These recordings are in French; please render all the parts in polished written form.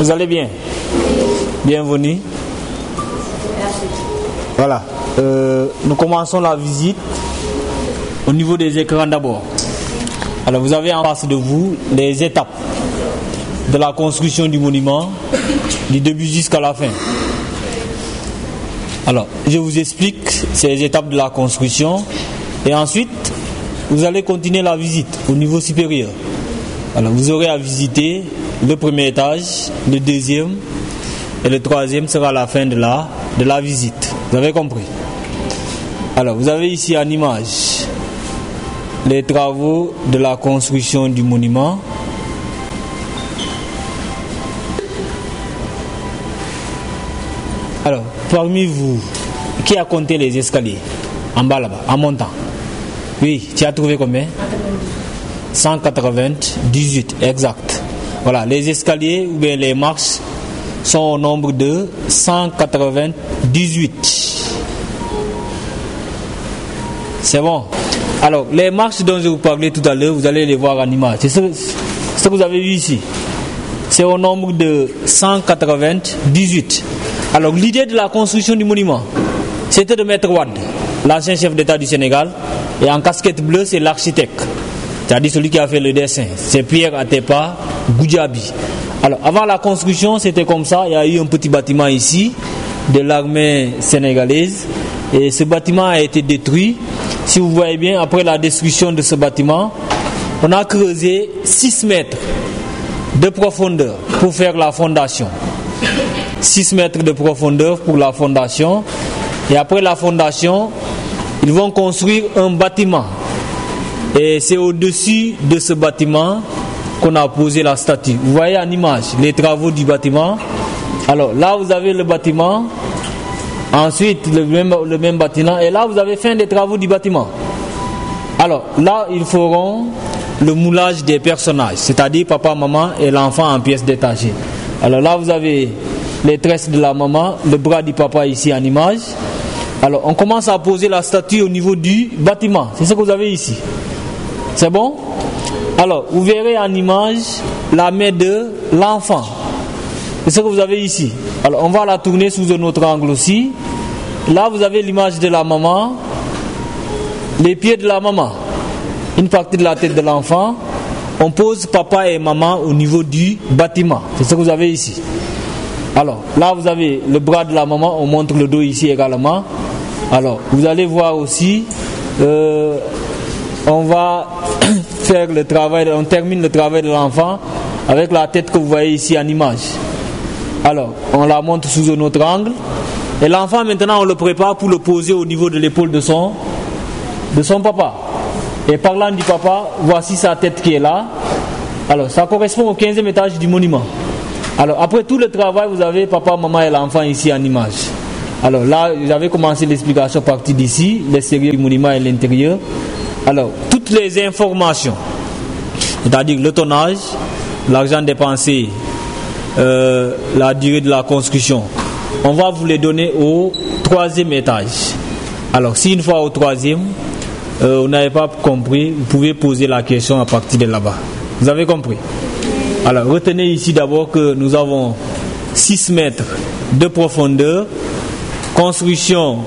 Vous allez bien? Bienvenue. Voilà. Nous commençons la visite au niveau des écrans d'abord. Alors vous avez en face de vous les étapes de la construction du monument, du début jusqu'à la fin. Alors, je vous explique ces étapes de la construction et ensuite, vous allez continuer la visite au niveau supérieur. Alors, vous aurez à visiter le premier étage, le deuxième et le troisième sera la fin de la visite. Vous avez compris? Alors, vous avez ici en image les travaux de la construction du monument. Alors, parmi vous, qui a compté les escaliers en bas là-bas, en montant? Oui, tu as trouvé combien? 198, exact. Voilà, les escaliers ou bien les marches sont au nombre de 198. C'est bon. Alors, les marches dont je vous parlais tout à l'heure, vous allez les voir en image. C'est ce que vous avez vu ici. C'est au nombre de 198. Alors, l'idée de la construction du monument, c'était de mettre Wade, l'ancien chef d'État du Sénégal, et en casquette bleue, c'est l'architecte, c'est-à-dire celui qui a fait le dessin. C'est Pierre Atepa Goudiaby. Alors, avant la construction, c'était comme ça. Il y a eu un petit bâtiment ici, de l'armée sénégalaise, et ce bâtiment a été détruit. Si vous voyez bien, après la destruction de ce bâtiment, on a creusé 6 mètres de profondeur pour faire la fondation. 6 mètres de profondeur pour la fondation. Et après la fondation, ils vont construire un bâtiment. Et c'est au-dessus de ce bâtiment qu'on a posé la statue. Vous voyez en image les travaux du bâtiment. Alors là, vous avez le bâtiment. Ensuite, le même bâtiment. Et là, vous avez fin des travaux du bâtiment. Alors là, ils feront le moulage des personnages. C'est-à-dire papa, maman et l'enfant en pièces détachées. Alors là, vous avez les tresses de la maman, le bras du papa ici en image. Alors, on commence à poser la statue au niveau du bâtiment. C'est ce que vous avez ici. C'est bon? Alors, vous verrez en image la main de l'enfant. C'est ce que vous avez ici. Alors, on va la tourner sous un autre angle aussi. Là, vous avez l'image de la maman, les pieds de la maman, une partie de la tête de l'enfant. On pose papa et maman au niveau du bâtiment. C'est ce que vous avez ici. Alors, là, vous avez le bras de la maman, on montre le dos ici également. Alors, vous allez voir aussi, on va faire le travail, on termine le travail de l'enfant avec la tête que vous voyez ici en image. Alors, on la monte sous un autre angle. Et l'enfant, maintenant, on le prépare pour le poser au niveau de l'épaule de son papa. Et parlant du papa, voici sa tête qui est là. Alors, ça correspond au 15e étage du monument. Alors, après tout le travail, vous avez papa, maman et l'enfant ici en image. Alors là, j'avais commencé l'explication à partir d'ici, l'extérieur du monument et l'intérieur. Alors, toutes les informations, c'est-à-dire le tonnage, l'argent dépensé, la durée de la construction, on va vous les donner au 3e étage. Alors, si une fois au 3e, vous n'avez pas compris, vous pouvez poser la question à partir de là-bas. Vous avez compris? Alors, retenez ici d'abord que nous avons 6 mètres de profondeur, construction,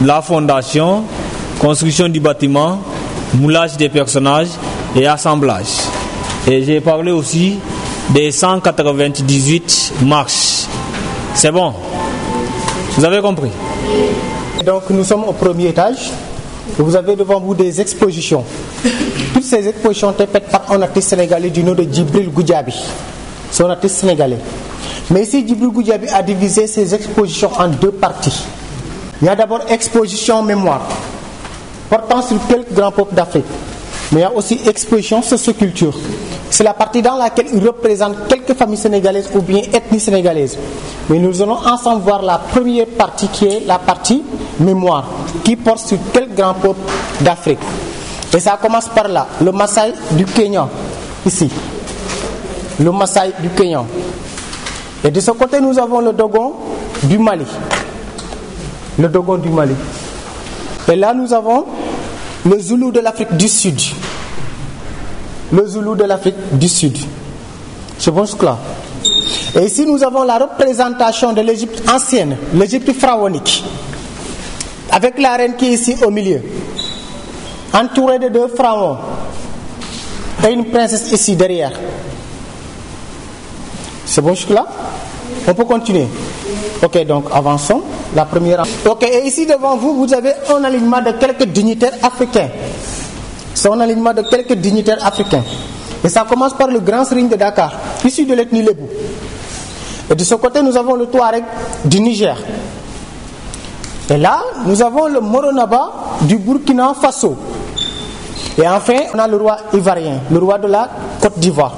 la fondation, construction du bâtiment, moulage des personnages et assemblage. Et j'ai parlé aussi des 198 marches. C'est bon? Vous avez compris? Donc, nous sommes au 1er étage. Vous avez devant vous des expositions. Toutes ces expositions sont faites par un artiste sénégalais du nom de Djibril Goudiaby. C'est un artiste sénégalais. Mais ici, Djibril Goudiaby a divisé ses expositions en 2 parties. Il y a d'abord exposition mémoire, portant sur quelques grands peuples d'Afrique. Mais il y a aussi exposition socioculture. C'est la partie dans laquelle il représente quelques familles sénégalaises ou bien ethnies sénégalaises. Mais nous allons ensemble voir la première partie qui est la partie mémoire, qui porte sur quelques grands peuples d'Afrique. Et ça commence par là, le Maasai du Kenya, ici. Le Maasai du Kenya. Et de ce côté, nous avons le Dogon du Mali. Le Dogon du Mali. Et là, nous avons le Zoulou de l'Afrique du Sud. Le Zoulou de l'Afrique du Sud. Je pense que là. Et ici, nous avons la représentation de l'Égypte ancienne, l'Égypte pharaonique, avec la reine qui est ici au milieu, entourée de 2 pharaons et une princesse ici derrière. C'est bon jusque-là? On peut continuer. Ok, donc avançons. La première. Ok, et ici devant vous, vous avez un alignement de quelques dignitaires africains. C'est un alignement de quelques dignitaires africains. Et ça commence par le grand serigne de Dakar, issu de l'ethnie Lébou. Et de ce côté, nous avons le Touareg du Niger. Et là, nous avons le Moronaba du Burkina Faso. Et enfin, on a le roi ivoirien, le roi de la Côte d'Ivoire.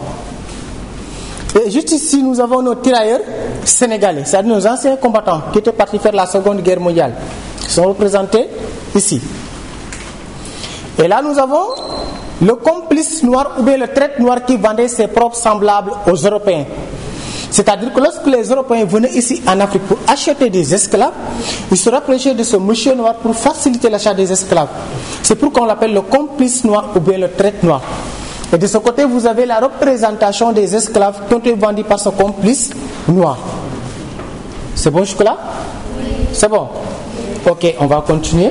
Et juste ici, nous avons nos tirailleurs sénégalais, c'est-à-dire nos anciens combattants qui étaient partis faire la Seconde Guerre mondiale. Ils sont représentés ici. Et là, nous avons le complice noir ou bien le traître noir qui vendait ses propres semblables aux Européens. C'est-à-dire que lorsque les Européens venaient ici en Afrique pour acheter des esclaves, ils se rapprochaient de ce monsieur noir pour faciliter l'achat des esclaves. C'est pourquoi on l'appelle le complice noir ou bien le traître noir. Et de ce côté, vous avez la représentation des esclaves qui ont été vendus par ce complice noir. C'est bon jusque-là? C'est bon? Ok, on va continuer.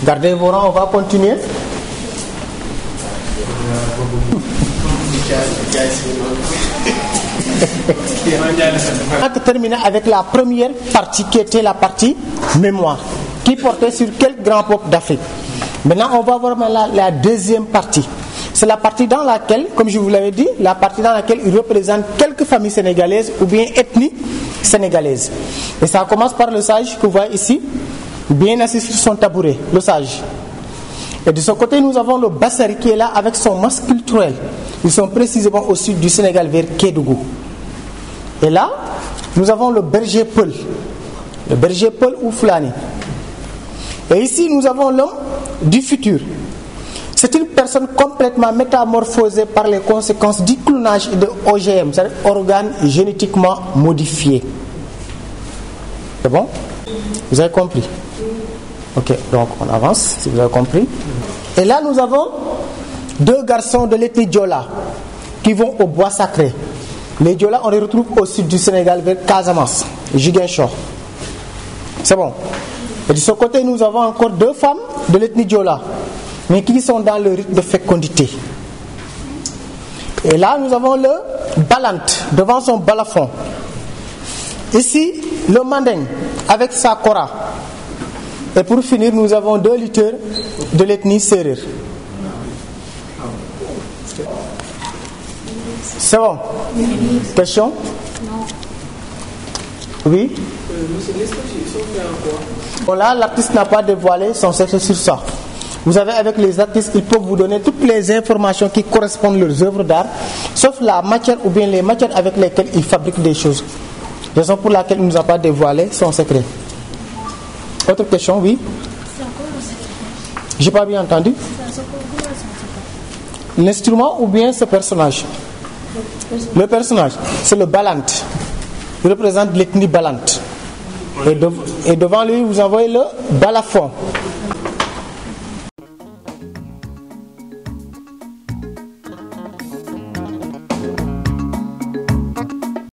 Gardez vos rangs, on va continuer. On va terminer avec la première partie qui était la partie mémoire, qui portait sur quelques grands peuples d'Afrique. Maintenant, on va voir la deuxième partie. C'est la partie dans laquelle, comme je vous l'avais dit, la partie dans laquelle il représente quelques familles sénégalaises ou bien ethnies sénégalaises. Et ça commence par le sage que vous voyez ici, bien assis sur son tabouret, le sage. Et de ce côté, nous avons le Bassari qui est là avec son masque culturel. Ils sont précisément au sud du Sénégal, vers Kédougou. Et là, nous avons le berger Peul. Le berger Peul ou Fulani. Et ici, nous avons l'homme du futur. C'est une personne complètement métamorphosée par les conséquences du clonage et de OGM, c'est-à-dire organes génétiquement modifiés. C'est bon? Vous avez compris? Ok, donc on avance, si vous avez compris. Et là, nous avons 2 garçons de l'ethnie Diola qui vont au bois sacré. Les Diola, on les retrouve au sud du Sénégal, vers Casamance, Ziguinchor. C'est bon? Et de ce côté, nous avons encore 2 femmes de l'ethnie Diola, mais qui sont dans le rite de fécondité. Et là, nous avons le Balante devant son balafon. Ici, le Mandeng avec sa Kora. Et pour finir, nous avons 2 lutteurs de l'ethnie Serer. C'est bon? Question? Non. Oui? Bon, là, l'artiste n'a pas dévoilé son secret sur ça. Vous avez avec les artistes, ils peuvent vous donner toutes les informations qui correspondent à leurs œuvres d'art, sauf la matière ou bien les matières avec lesquelles ils fabriquent des choses. Raison pour laquelle il ne nous a pas dévoilé son secret. Autre question, oui? J'ai pas bien entendu. L'instrument ou bien ce personnage? Le personnage, c'est le Balante. Il représente l'ethnie Balante. Et devant lui, vous envoyez le balafon.